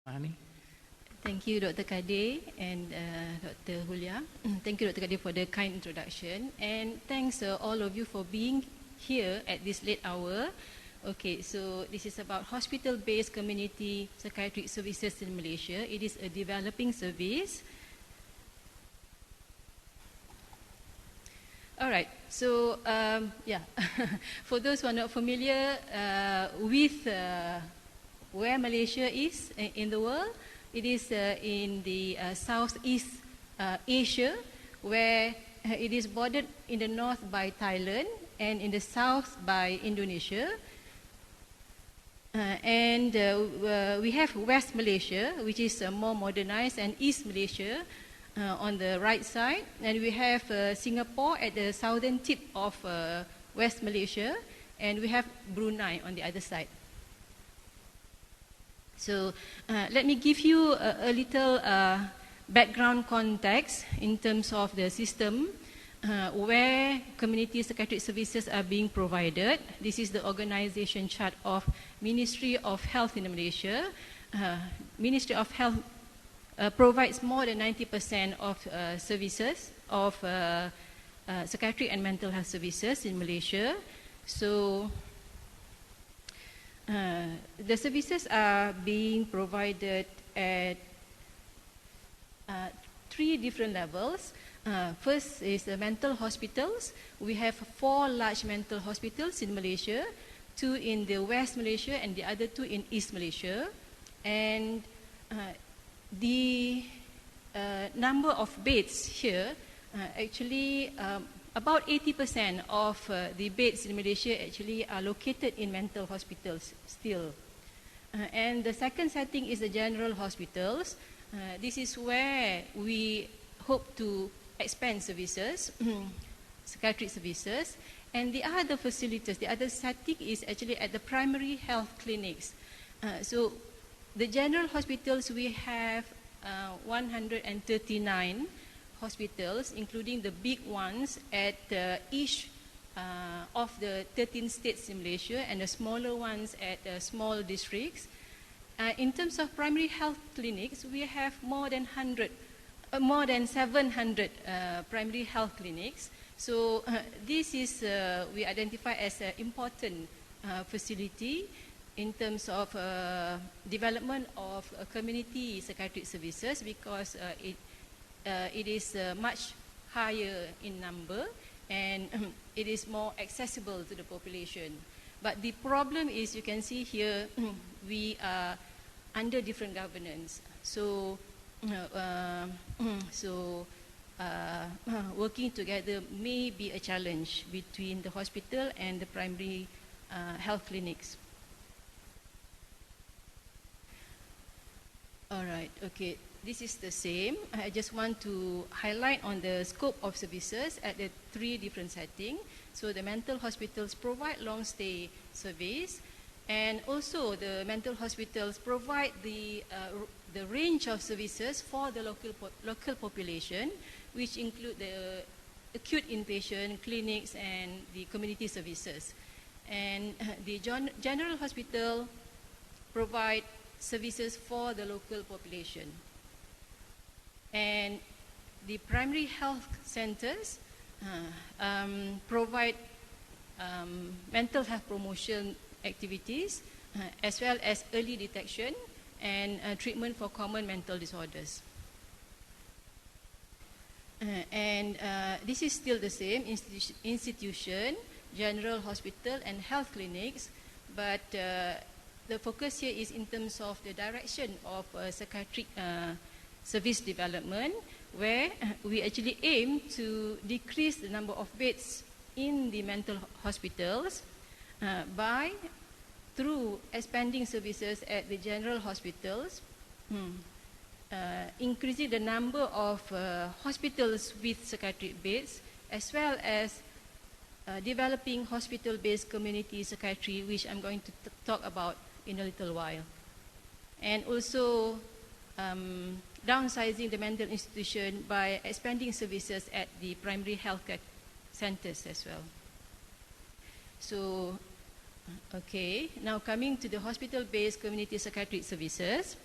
Marhani. Thank you, Dr. Kadir and Dr. Hulia. Thank you, Dr. Kadir, for the kind introduction. And thanks all of you for being here at this late hour. Okay, so this is about hospital-based community psychiatric services in Malaysia. It is a developing service. All right, so yeah, for those who are not familiar with where Malaysia is in the world, it is in the Southeast Asia, where it is bordered in the north by Thailand and in the south by Indonesia. And we have West Malaysia, which is more modernized, and East Malaysia on the right side. And we have Singapore at the southern tip of West Malaysia, and we have Brunei on the other side. So let me give you a little background context in terms of the system where community psychiatric services are being provided. This is the organization chart of Ministry of Health in Malaysia. Ministry of Health provides more than 90% of services of psychiatric and mental health services in Malaysia. So the services are being provided at 3 different levels. First is the mental hospitals. We have 4 large mental hospitals in Malaysia, 2 in the West Malaysia and the other 2 in East Malaysia. And the number of beds here, actually about 80% of the beds in Malaysia actually are located in mental hospitals still. And the second setting is the general hospitals. This is where we hope to expand services, psychiatric services. And the other facilities, the other setting is actually at the primary health clinics. So the general hospitals, we have 139 hospitals, including the big ones at each of the 13 states in Malaysia, and the smaller ones at small districts. In terms of primary health clinics, we have more than 700 primary health clinics. So this is we identify as an important facility in terms of development of community psychiatric services, because it is much higher in number and it is more accessible to the population. But the problem is, you can see here, we are under different governance. So, working together may be a challenge between the hospital and the primary health clinics. All right, okay. This is the same. I just want to highlight on the scope of services at the 3 different settings. So the mental hospitals provide long stay service, and also the mental hospitals provide the range of services for the local population, which include the acute inpatient clinics and the community services. And the general hospital provide services for the local population. And the primary health centers provide mental health promotion activities, as well as early detection and treatment for common mental disorders. And this is still the same institution, general hospital and health clinics, but the focus here is in terms of the direction of psychiatric service development, where we actually aim to decrease the number of beds in the mental hospitals through expanding services at the general hospitals, increasing the number of hospitals with psychiatric beds, as well as developing hospital-based community psychiatry, which I'm going to talk about in a little while. And also downsizing the mental institution by expanding services at the primary health care centers as well. So, okay, now coming to the hospital-based community psychiatric services.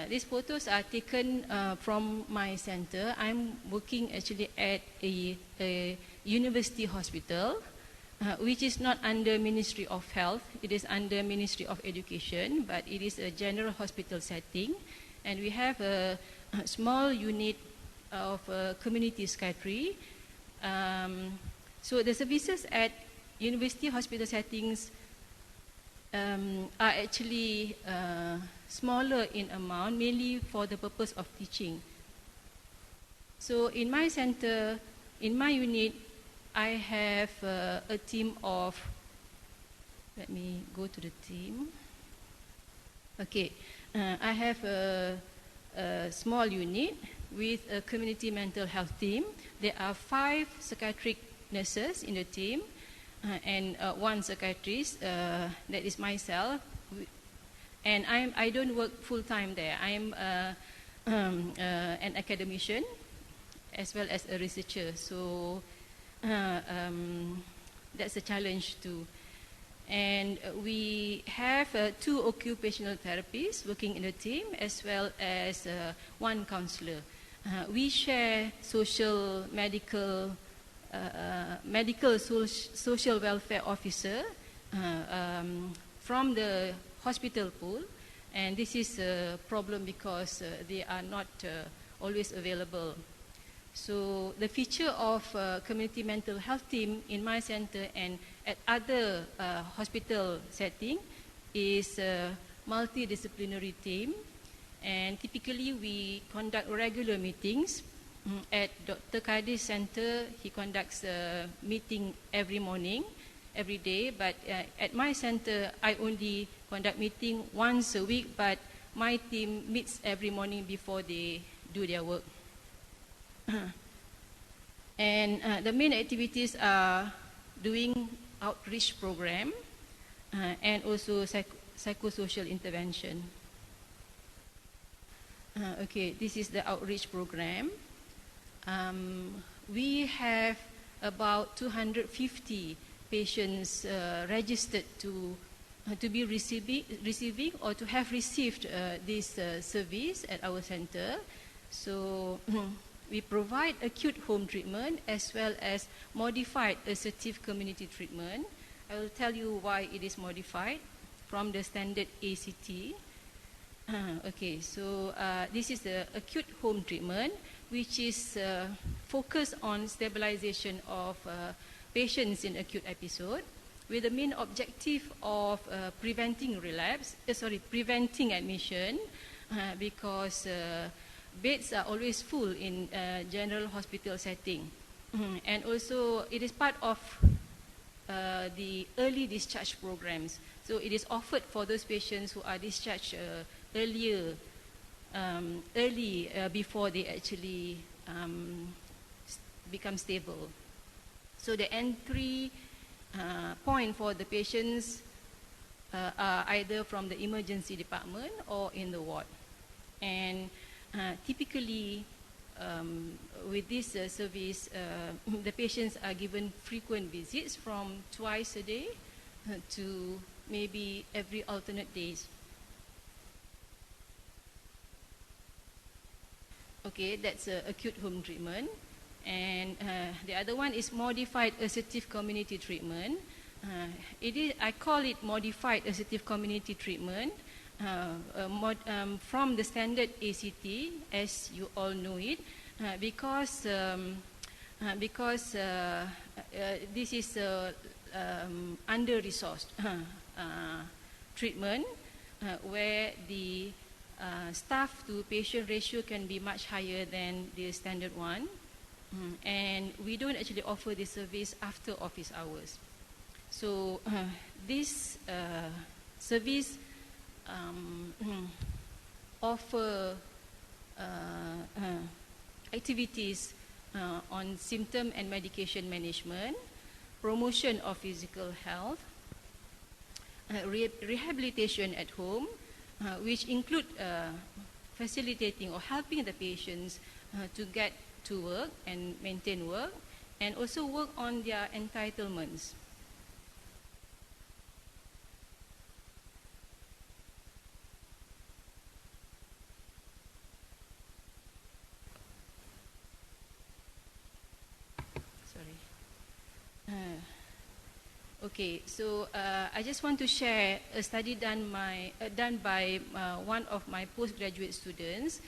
These photos are taken from my center. I'm working actually at a university hospital, which is not under Ministry of Health. It is under Ministry of Education, but it is a general hospital setting. And we have a small unit of community psychiatry. So the services at university hospital settings are actually smaller in amount, mainly for the purpose of teaching. So in my center, in my unit, I have a team of, let me go to the team. Okay, I have a small unit with a community mental health team. There are 5 psychiatric nurses in the team and 1 psychiatrist, that is myself. And I don't work full-time there. I'm an academician as well as a researcher. So that's a challenge too. And we have 2 occupational therapists working in the team as well as 1 counselor. We share social, medical, social welfare officer from the hospital pool, and this is a problem because they are not always available. So the feature of community mental health team in my center and at other hospital setting is a multidisciplinary team, and typically we conduct regular meetings. At Dr. Kadi's center, he conducts a meeting every morning, every day, but at my center, I only conduct meeting once a week, but my team meets every morning before they do their work. And the main activities are doing outreach program and also psychosocial intervention. Okay, this is the outreach program. We have about 250 patients registered to be receiving or to have received this service at our center. So we provide acute home treatment as well as modified assertive community treatment. I will tell you why it is modified from the standard ACT. Okay, so this is the acute home treatment, which is focused on stabilization of patients in acute episode, with the main objective of preventing relapse, preventing admission, because beds are always full in general hospital setting. And also it is part of the early discharge programs. So it is offered for those patients who are discharged early before they actually become stable. So the entry point for the patients are either from the emergency department or in the ward. And typically with this service, the patients are given frequent visits from twice a day to maybe every alternate days. Okay, that's acute home treatment. And the other one is modified assertive community treatment. I call it modified assertive community treatment from the standard ACT, as you all know it, because this is under-resourced treatment where the staff to patient ratio can be much higher than the standard one. And we don't actually offer this service after office hours. So this service offer activities on symptom and medication management, promotion of physical health, rehabilitation at home, which include facilitating or helping the patients to get to work and maintain work, and also work on their entitlements. Okay, so I just want to share a study done by one of my postgraduate students.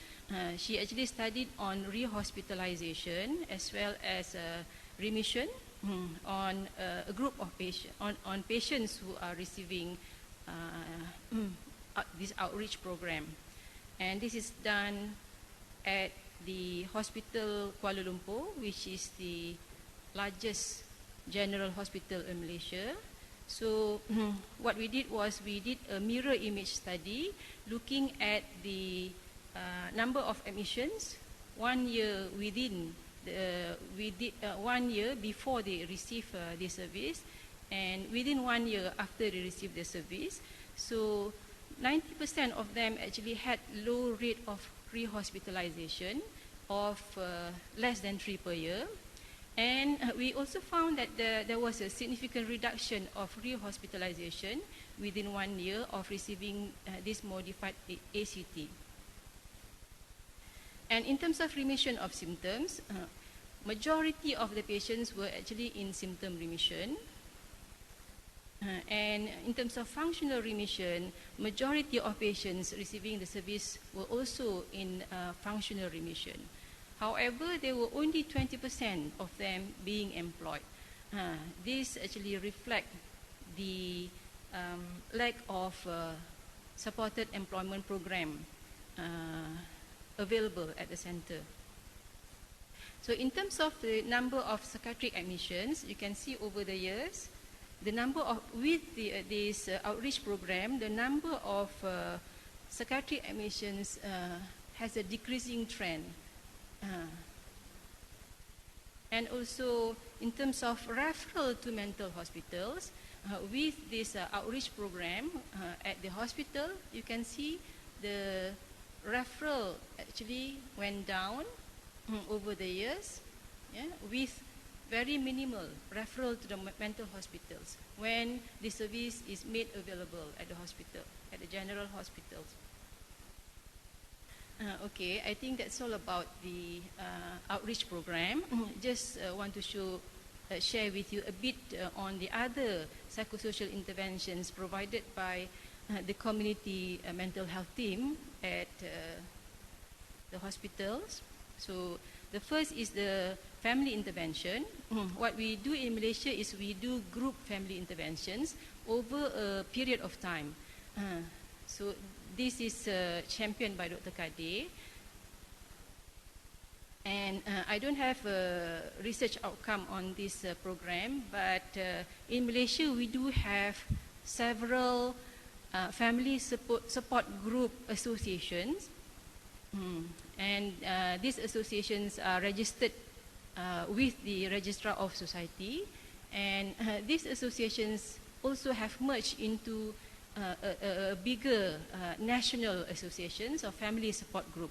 She actually studied on rehospitalization as well as remission on a group of patients, on patients who are receiving this outreach program. And this is done at the Hospital Kuala Lumpur, which is the largest general hospital in Malaysia. So what we did was we did a mirror image study looking at the number of admissions 1 year within the, 1 year before they receive the service and within 1 year after they receive the service. So 90% of them actually had low rate of rehospitalization of less than 3 per year. And we also found that there was a significant reduction of rehospitalization within 1 year of receiving this modified ACT. And in terms of remission of symptoms, majority of the patients were actually in symptom remission. And in terms of functional remission, majority of patients receiving the service were also in functional remission. However, there were only 20% of them being employed. This actually reflects the lack of supported employment program available at the center. So in terms of the number of psychiatric admissions, you can see over the years, the number of, with this outreach program, the number of psychiatric admissions has a decreasing trend. And also in terms of referral to mental hospitals, with this outreach program at the hospital, you can see the referral actually went down over the years, with very minimal referral to the mental hospitals when the service is made available at the hospital, at the general hospitals. Okay, I think that's all about the outreach program. Just want to share with you a bit on the other psychosocial interventions provided by the community mental health team at the hospitals. So the first is the family intervention. What we do in Malaysia is we do group family interventions over a period of time. So this is championed by Dr. Kade. And I don't have a research outcome on this program, but in Malaysia we do have several family support group associations. And these associations are registered with the Registrar of Society. And these associations also have merged into a bigger national associations of family support group.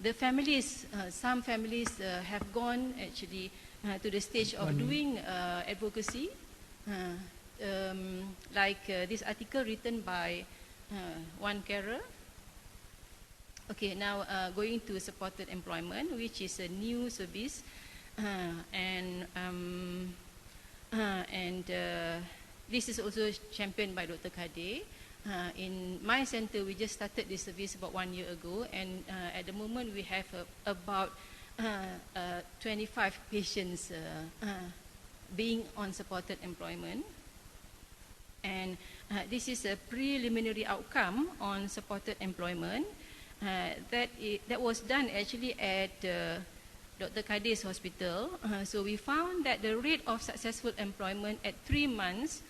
The families, some families have gone actually to the stage of doing advocacy, like this article written by one carer. Okay, now going to supported employment, which is a new service. This is also championed by Dr. Kade. In my center, we just started this service about 1 year ago, and at the moment we have about 25 patients being on supported employment. And this is a preliminary outcome on supported employment that was done actually at Dr. Kade's hospital. So we found that the rate of successful employment at 3 months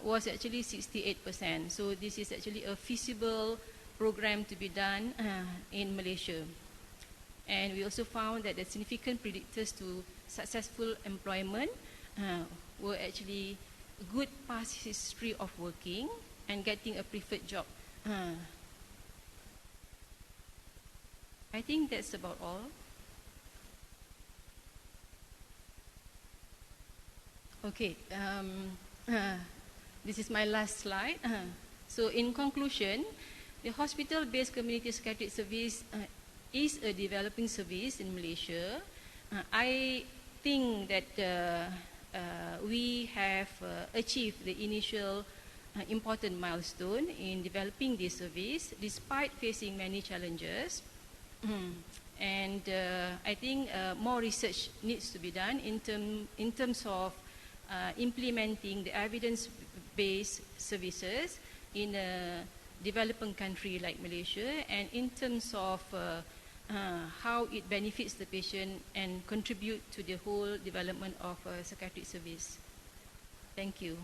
was actually 68%. So this is actually a feasible program to be done in Malaysia. And we also found that the significant predictors to successful employment were actually good past history of working and getting a preferred job. I think that's about all. Okay, this is my last slide. So in conclusion, the hospital-based community psychiatric service is a developing service in Malaysia. I think that we have achieved the initial important milestone in developing this service despite facing many challenges. And I think more research needs to be done in terms of implementing the evidence-based services in a developing country like Malaysia, and in terms of how it benefits the patient and contribute to the whole development of a psychiatric service. Thank you.